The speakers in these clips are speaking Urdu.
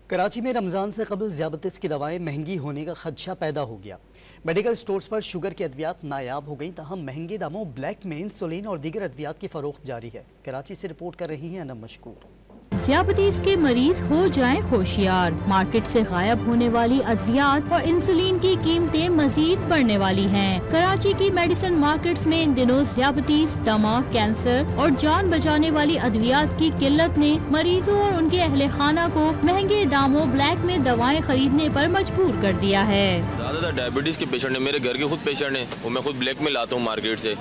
کراچی میں رمضان سے قبل ذیابیطس کی دوائیں مہنگی ہونے کا خدشہ پیدا ہو گیا۔ میڈیکل سٹورز پر شوگر کی ادویات نایاب ہو گئیں، تاہم مہنگے داموں بلیک میں انسولین اور دیگر ادویات کی فروخت جاری ہے۔ کراچی سے رپورٹ کر رہی ہیں انم مشکور۔ ذیابیطس کے مریض ہو جائیں ہوشیار، مارکیٹ سے غائب ہونے والی ادویات اور انسولین کی قیمتیں مزید بڑھنے والی ہیں۔ کراچی کی میڈیسن مارکیٹس میں ان دنوں ذیابیطس، دمہ، کینسر اور جان بچانے والی ادویات کی قلت نے مریضوں اور ان کے اہل خانہ کو مہنگے داموں بلیک میں دوائیں خریدنے پر مجبور کر دیا ہے۔ زیادہ تر ڈائبٹیز کے پیشنٹ ہیں، میرے گھر کے خود پیشنٹ ہیں، وہ میں خود بلیک میں لاتا ہوں مارکیٹ سے۔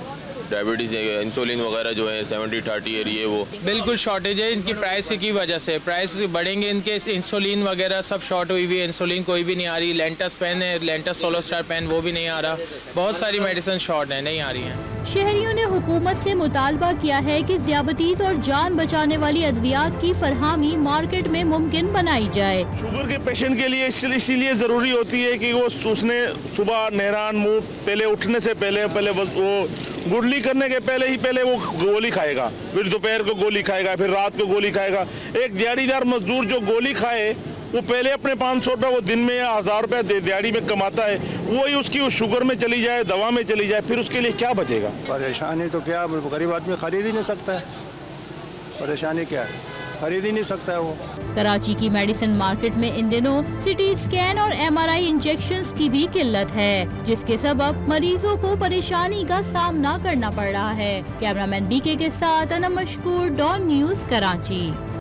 ڈائبٹیز انسولین وغیرہ جو ہے 70-30 ہے، وہ بالکل شارٹیج ہے ان کی پرائس کی وجہ سے۔ پرائس بڑھیں گے ان کے، انسولین وغیرہ سب شارٹ ہوئی ہوئی ہے، انسولین کوئی بھی نہیں آ رہی۔ لینٹس پین ہے، لینٹس سولو اسٹار پین، وہ بھی نہیں آ رہا۔ بہت ساری میڈیسن شارٹ ہیں، نہیں آ رہی ہیں۔ شہریوں نے حکومت سے مطالبہ کیا ہے کہ ذیابیطس اور جان بچانے والی ادویات کی فراہمی مارکیٹ میں ممکن بنائی جائے۔ شوگر کے پیشنٹ کے لیے اسی لیے ضروری ہوتی ہے کہ وہ صبح نہران منہ پہلے اٹھنے سے پہلے وہ گڈلی کرنے کے پہلے وہ گولی کھائے گا، پھر دوپہر کو گولی کھائے گا، پھر رات کو گولی کھائے گا۔ ایک دیہڑی دار مزدور جو گولی کھائے وہ پہلے اپنے 500 روپے وہ دن میں یا 1000 روپے دیہڑی میں کماتا ہے، وہی اس کی شوگر میں چلی جائے، دوا میں چلی جائے، پھر اس کے لیے کیا بچے گا؟ پریشانی تو کیا، غریب آدمی خرید ہی نہیں سکتا ہے۔ پریشانی کیا ہے، خرید ہی نہیں سکتا ہے وہ۔ کراچی کی میڈیسن مارکیٹ میں ان دنوں سٹی اسکین اور MRI انجیکشنز کی بھی قلت ہے، جس کے سبب مریضوں کو پریشانی کا سامنا کرنا پڑ رہا ہے۔ کیمرہ مین BK کے ساتھ انم مشکور، ڈان نیوز، کراچی۔